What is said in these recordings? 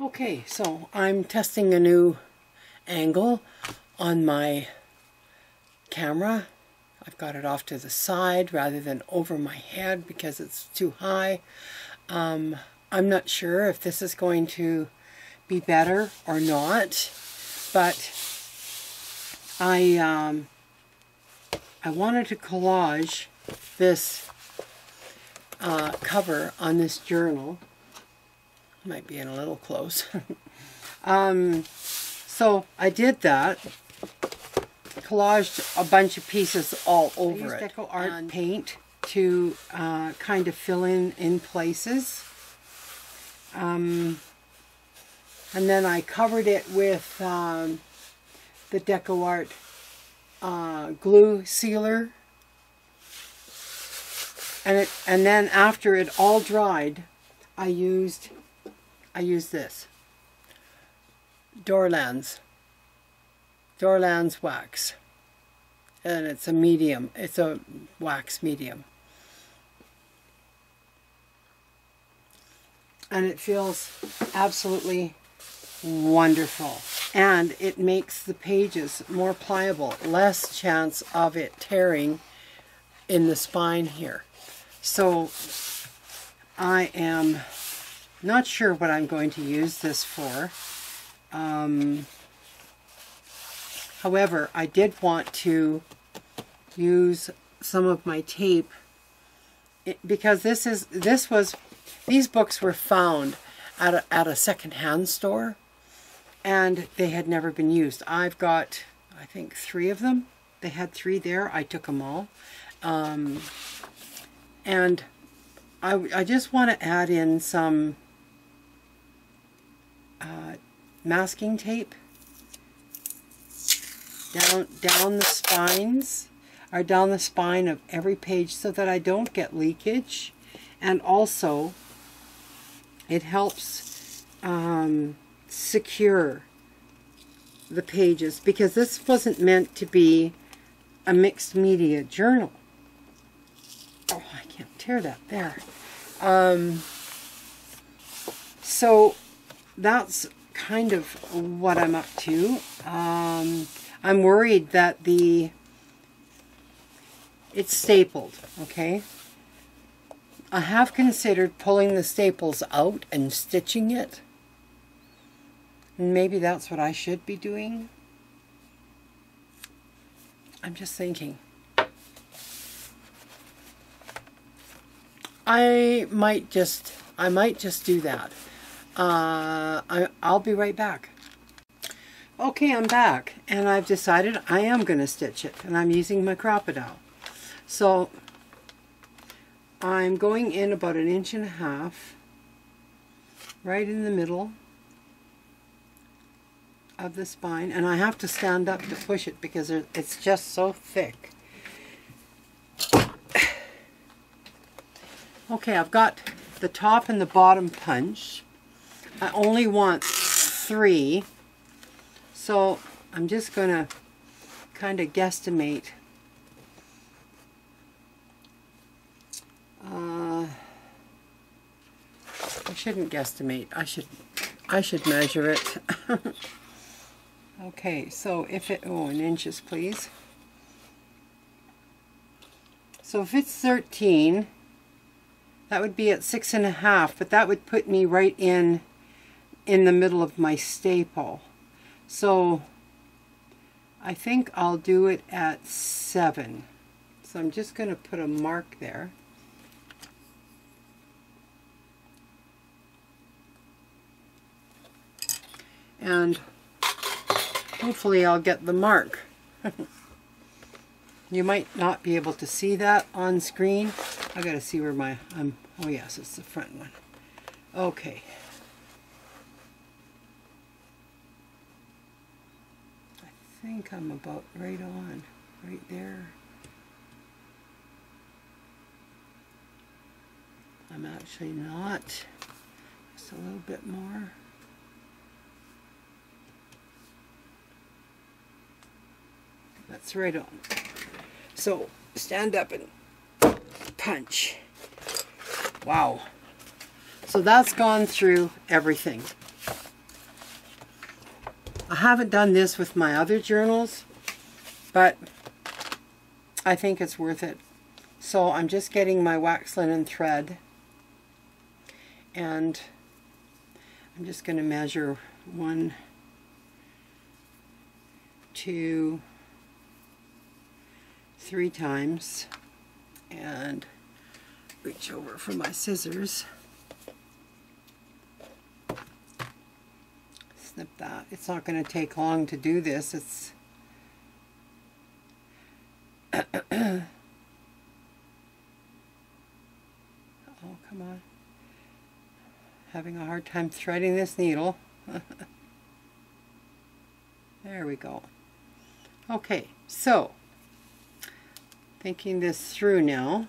Okay, so I'm testing a new angle on my camera. I've got it off to the side rather than over my head because it's too high. I'm not sure if this is going to be better or not, but I wanted to collage this cover on this journal. Might be in a little close. So I did that. Collaged a bunch of pieces all over it. Deco art paint to kind of fill in places. And then I covered it with the Deco Art glue sealer. And then after it all dried, I used this Dorlands wax, and it's a medium. It's a wax medium, and it feels absolutely wonderful, and it makes the pages more pliable, less chance of it tearing in the spine here. So I am not sure what I'm going to use this for. However, I did want to use some of my tape because these books were found at a second-hand store, and they had never been used. I've got, I think, 3 of them. They had 3 there. I took them all. And I just want to add in some masking tape down the spines, or down the spine of every page, so that I don't get leakage, and also it helps secure the pages, because this wasn't meant to be a mixed media journal. Oh, I can't tear that there. So that's kind of what I'm up to. I'm worried that it's stapled, okay? I have considered pulling the staples out and stitching it. And maybe that's what I should be doing. I'm just thinking. I might just do that. I'll be right back. Okay, I'm back, and I've decided I am going to stitch it, and I'm using my crocodile. So I'm going in about 1.5 inches, right in the middle of the spine, and I have to stand up to push it because it's just so thick. Okay, I've got the top and the bottom punch. I only want 3, so I'm just going to kind of guesstimate. I shouldn't guesstimate. I should measure it. Okay, so if it, in inches, please. So if it's 13, that would be at 6.5, but that would put me right in the middle of my staple. So I think I'll do it at 7. So I'm just going to put a mark there. And hopefully I'll get the mark. You might not be able to see that on screen. I gotta see where my, oh yes, it's the front one. Okay. I think I'm about right on, right there. I'm actually not. Just a little bit more. That's right on. So stand up and punch. Wow. So that's gone through everything. I haven't done this with my other journals, but I think it's worth it. So I'm just getting my wax linen thread, and I'm just going to measure 1, 2, 3 times, and reach over for my scissors. Snip that. It's not going to take long to do this. It's oh, come on. Having a hard time threading this needle. There we go. Okay, so thinking this through now.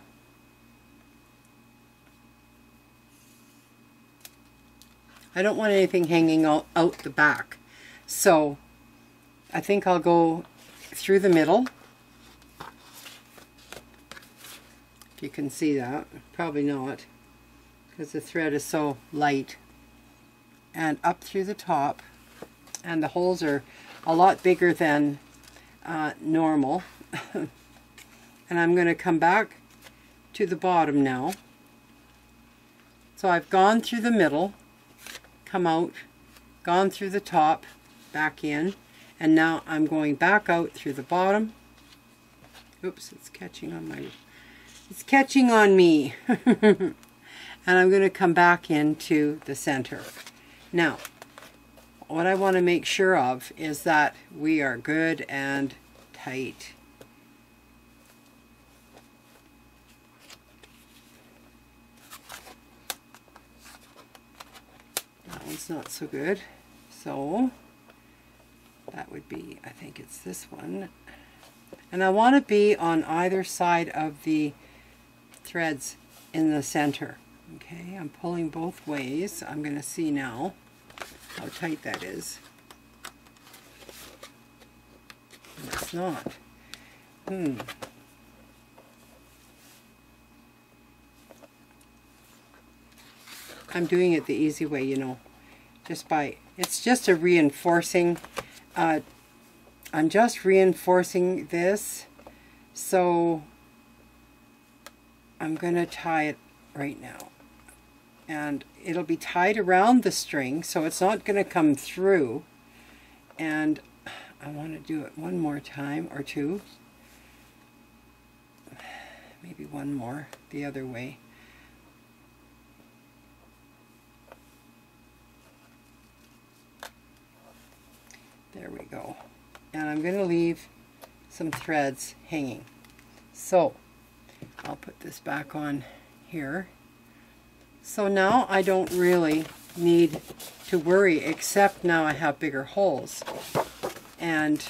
I don't want anything hanging out the back, so I think I'll go through the middle. If you can see that, probably not, because the thread is so light, and up through the top, and the holes are a lot bigger than normal. And I'm going to come back to the bottom now. So I've gone through the middle, come out, gone through the top, back in, and now I'm going back out through the bottom. Oops, it's catching on me. And I'm going to come back into the center. Now, what I want to make sure of is that we are good and tight. That one's not so good. So that would be, I think it's this one. And I want to be on either side of the threads in the center. Okay, I'm pulling both ways. I'm going to see now how tight that is. And it's not. I'm doing it the easy way, you know, just by, it's just a reinforcing, I'm just reinforcing this, so I'm going to tie it right now. And it'll be tied around the string, so it's not going to come through. And I want to do it one more time or two. Maybe one more the other way. There we go. And I'm going to leave some threads hanging. So I'll put this back on here. So now I don't really need to worry, except now I have bigger holes. And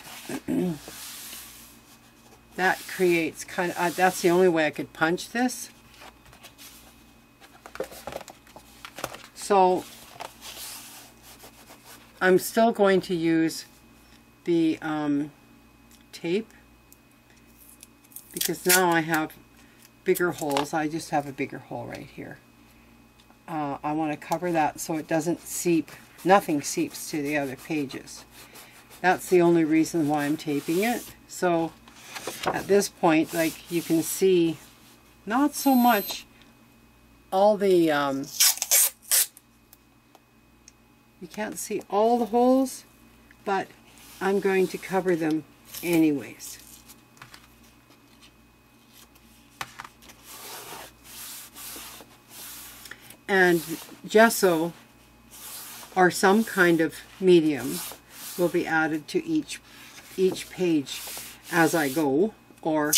that creates kind of, that's the only way I could punch this. So I'm still going to use the tape, because now I have bigger holes. I just have a bigger hole right here. I want to cover that so it doesn't seep, nothing seeps to the other pages. That's the only reason why I'm taping it. So at this point, like you can see, not so much all the, you can't see all the holes, but I'm going to cover them anyways. And gesso or some kind of medium will be added to each page as I go, or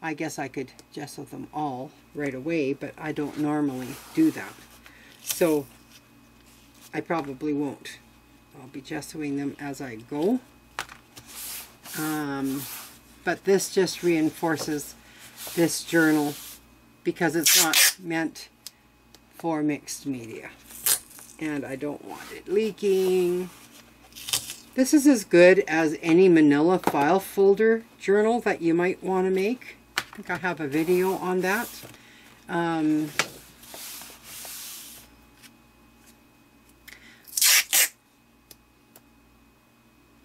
I guess I could gesso them all right away, but I don't normally do that. So I probably won't. I'll be gessoing them as I go. But this just reinforces this journal because it's not meant for mixed media. And I don't want it leaking. This is as good as any manila file folder journal that you might want to make. I think I have a video on that.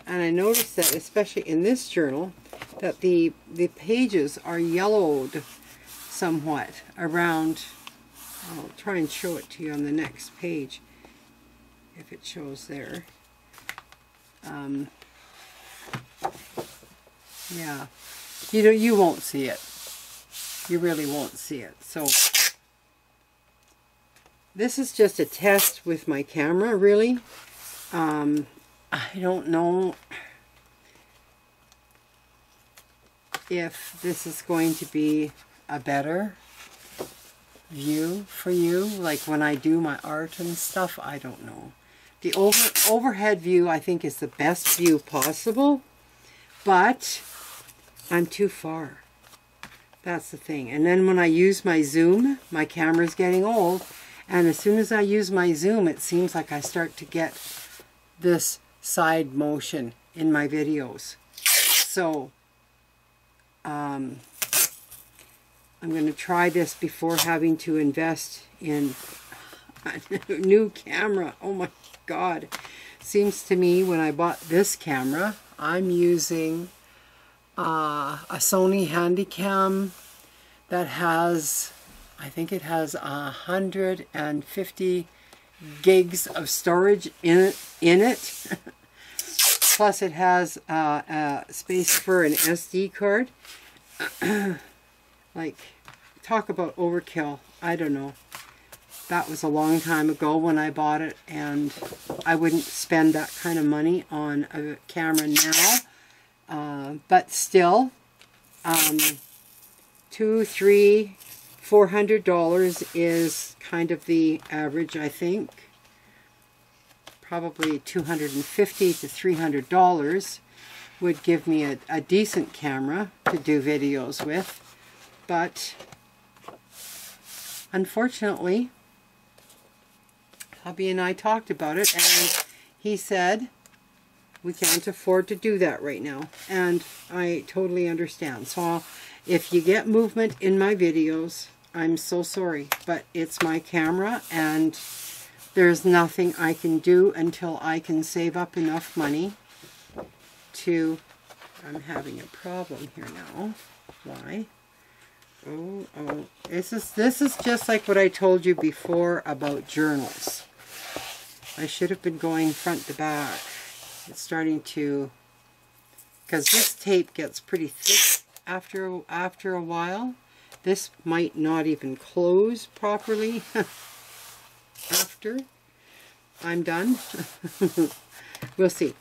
And I noticed that, especially in this journal, that the pages are yellowed somewhat around. I'll try and show it to you on the next page, if it shows there. Yeah, you won't see it. You really won't see it. So this is just a test with my camera, really. I don't know if this is going to be a better view for you, like when I do my art and stuff. I don't know. The overhead view, I think, is the best view possible, but I'm too far. That's the thing. And then when I use my zoom, my camera's getting old, and as soon as I use my zoom, it seems like I start to get this side motion in my videos. So I'm going to try this before having to invest in a new camera. Oh my God. Seems to me when I bought this camera, I'm using a Sony Handycam that has, I think it has 150 gigs of storage in it. Plus it has space for an SD card. Like, talk about overkill. I don't know. That was a long time ago when I bought it, and I wouldn't spend that kind of money on a camera now. But still, $200, $300, $400 is kind of the average, I think. Probably $250 to $300 would give me a decent camera to do videos with. But unfortunately, hubby and I talked about it, and he said we can't afford to do that right now. And I totally understand. So if you get movement in my videos, I'm so sorry, but it's my camera, and there's nothing I can do until I can save up enough money to... I'm having a problem here now. Why? Oh, this is just like what I told you before about journals. I should have been going front to back. It's starting to, because this tape gets pretty thick after a while. This might not even close properly after I'm done. We'll see.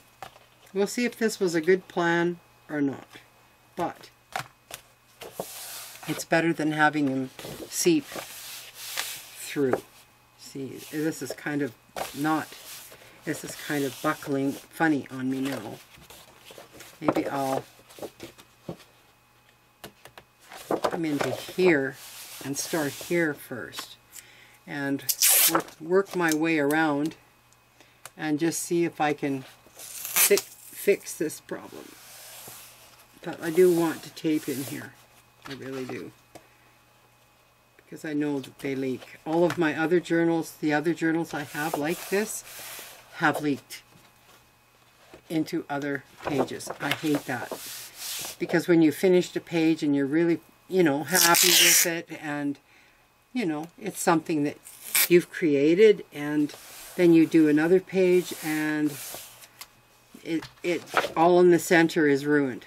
We'll see if this was a good plan or not. But it's better than having them seep through. See, this is kind of buckling funny on me now. Maybe I'll come into here and start here first and work my way around and just see if I can fix this problem. But I do want to tape in here. I really do. Because I know that they leak. All of my other journals, the other journals I have like this, have leaked into other pages. I hate that. Because when you finished a page and you're really, happy with it, and, it's something that you've created, and then you do another page and it all in the center is ruined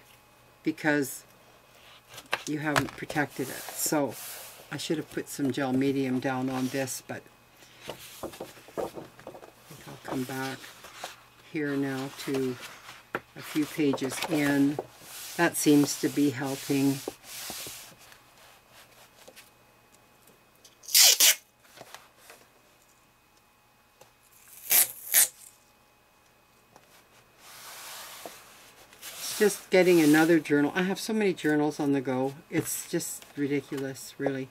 because you haven't protected it. So I should have put some gel medium down on this, but I think I'll come back here now to a few pages in. That seems to be helping. Just getting another journal. I have so many journals on the go. It's just ridiculous, really.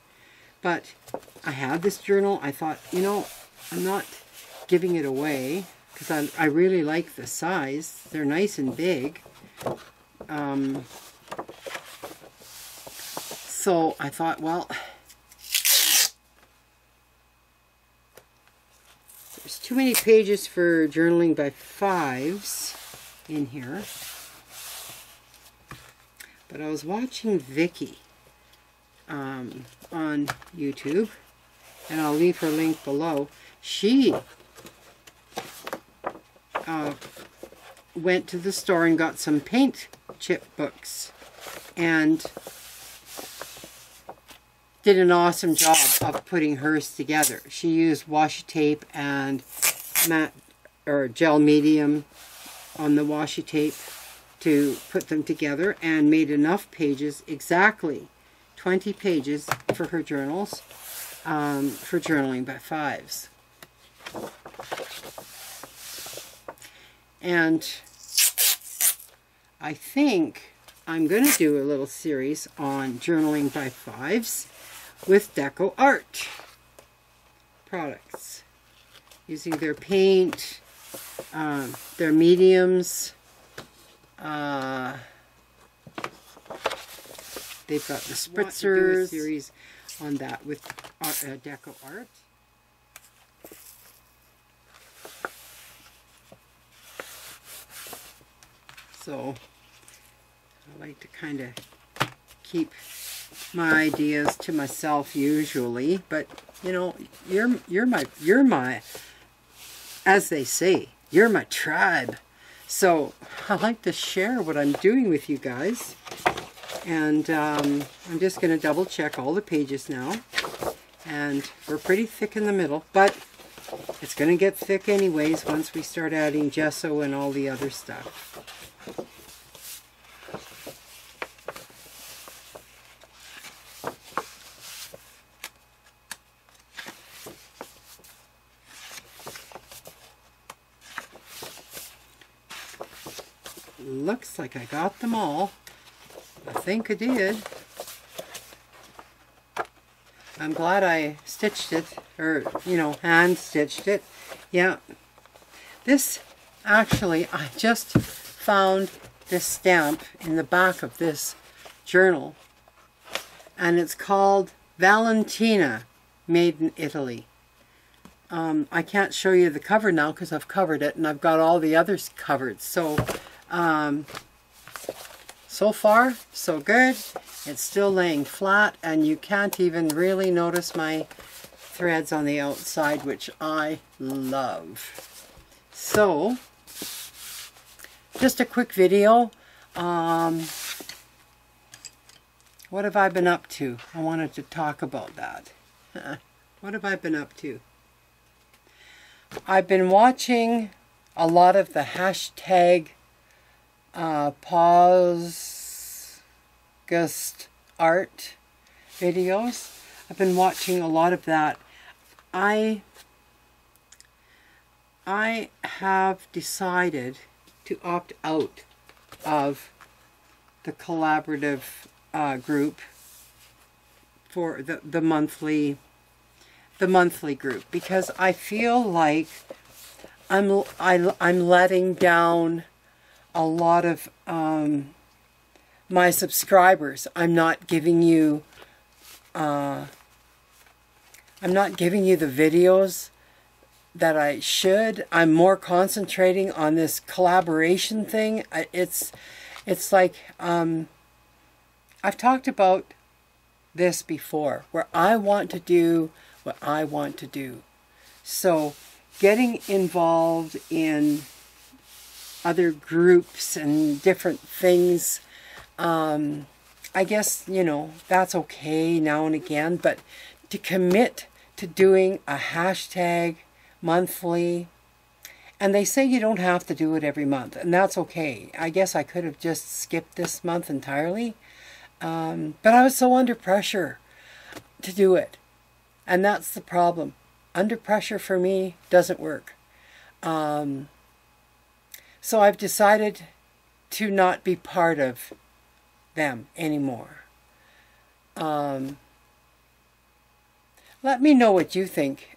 But I have this journal. I thought, I'm not giving it away because I really like the size. They're nice and big. So I thought, well, there's too many pages for journaling by 5s. in here. But I was watching Vicki on YouTube, and I'll leave her link below. She went to the store and got some paint chip books and did an awesome job of putting hers together. She used washi tape and matte or gel medium on the washi tape to put them together, and made enough pages, exactly 20 pages for her journals, for journaling by fives. And I think I'm going to do a little series on journaling by fives with Deco Art products, using their paint, their mediums. They've got the spritzers. Do a series on that with Deco Art. So I like to kind of keep my ideas to myself usually, but you know, you're my, as they say, you're my tribe. So I like to share what I'm doing with you guys, and I'm just going to double check all the pages now, and we're pretty thick in the middle, but it's going to get thick anyways once we start adding gesso and all the other stuff. Looks like I got them all. I think I did. I'm glad I stitched it, or, you know, hand stitched it. Yeah. This, actually, I just found this stamp in the back of this journal, and it's called Valentina, made in Italy. I can't show you the cover now because I've covered it, and I've got all the others covered. So so far, so good. It's still laying flat, and you can't even really notice my threads on the outside, which I love. So, just a quick video. What have I been up to? I wanted to talk about that. What have I been up to? I've been watching a lot of the hashtag Paused art videos. I've been watching a lot of that. I have decided to opt out of the collaborative group for the monthly group, because I feel like I'm letting down a lot of my subscribers. I'm not giving you the videos that I should. I'm more concentrating on this collaboration thing. It's like I've talked about this before, where I want to do what I want to do. So getting involved in other groups and different things, I guess, you know, that's okay now and again, but to commit to doing a hashtag monthly, and they say you don't have to do it every month, and that's okay. I guess I could have just skipped this month entirely, but I was so under pressure to do it, and that's the problem. Under pressure for me doesn't work. So I've decided to not be part of them anymore. Let me know what you think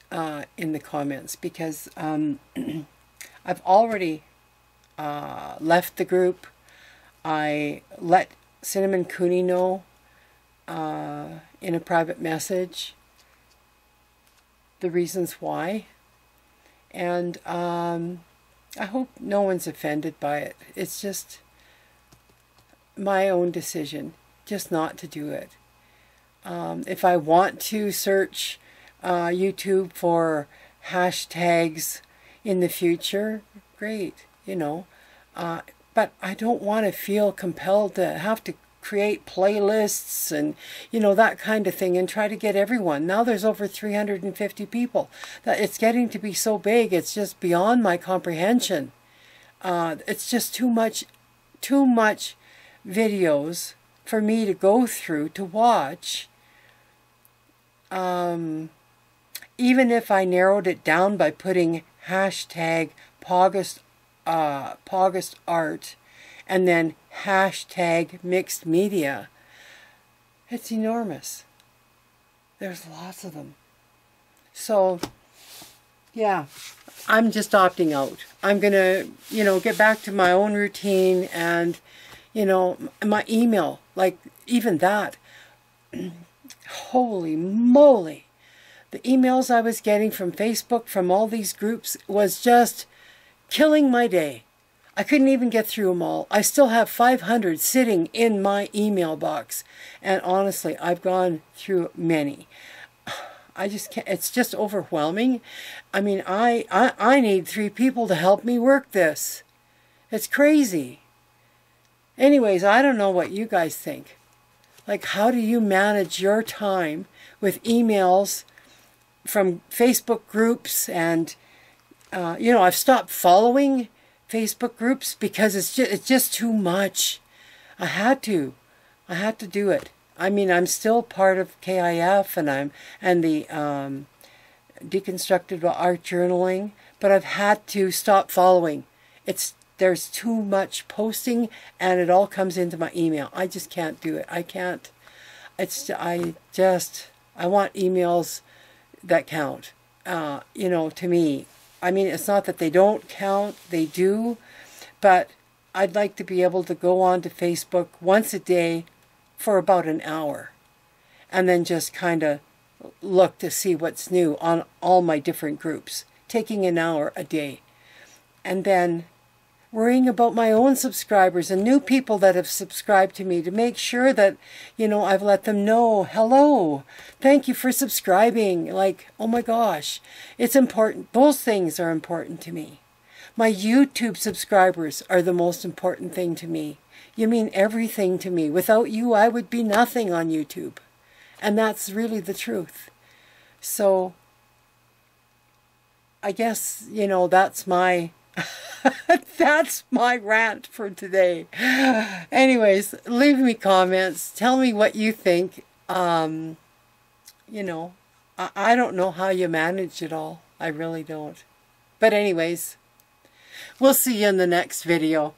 in the comments, because I've already left the group. I let Cinnamon Cooney know in a private message the reasons why, and I hope no one's offended by it. It's just my own decision, just not to do it. If I want to search YouTube for hashtags in the future, great, you know. But I don't want to feel compelled to have to create playlists and, you know, that kind of thing and try to get everyone. Now there's over 350 people. That it's getting to be so big, it's just beyond my comprehension. It's just too much videos for me to go through to watch. Even if I narrowed it down by putting hashtag Pogus art and then hashtag mixed media, it's enormous. There's lots of them. So, yeah, I'm just opting out. I'm going to, you know, get back to my own routine and, you know, my email, like even that. Holy moly. The emails I was getting from Facebook, from all these groups, was just killing my day. I couldn't even get through them all. I still have 500 sitting in my email box. And honestly, I've gone through many. I just can't, it's just overwhelming. I mean, I need 3 people to help me work this. It's crazy. Anyways, I don't know what you guys think. Like, how do you manage your time with emails from Facebook groups? And, you know, I've stopped following Facebook groups because it's just too much. I had to do it. I mean, I'm still part of KIF and the deconstructed art journaling, but I've had to stop following. There's too much posting and it all comes into my email. I just can't do it. I can't. I want emails that count. You know, to me. I mean, it's not that they don't count, they do, but I'd like to be able to go on to Facebook once a day for about an hour and then just kind of look to see what's new on all my different groups, taking an hour a day. And then worrying about my own subscribers and new people that have subscribed to me to make sure that, you know, I've let them know, hello, thank you for subscribing. Like, oh my gosh, it's important. Those things are important to me. My YouTube subscribers are the most important thing to me. You mean everything to me. Without you, I would be nothing on YouTube. And that's really the truth. So, I guess, you know, that's my that's my rant for today. Anyways, leave me comments. Tell me what you think. You know, I don't know how you manage it all. I really don't. But anyways, we'll see you in the next video.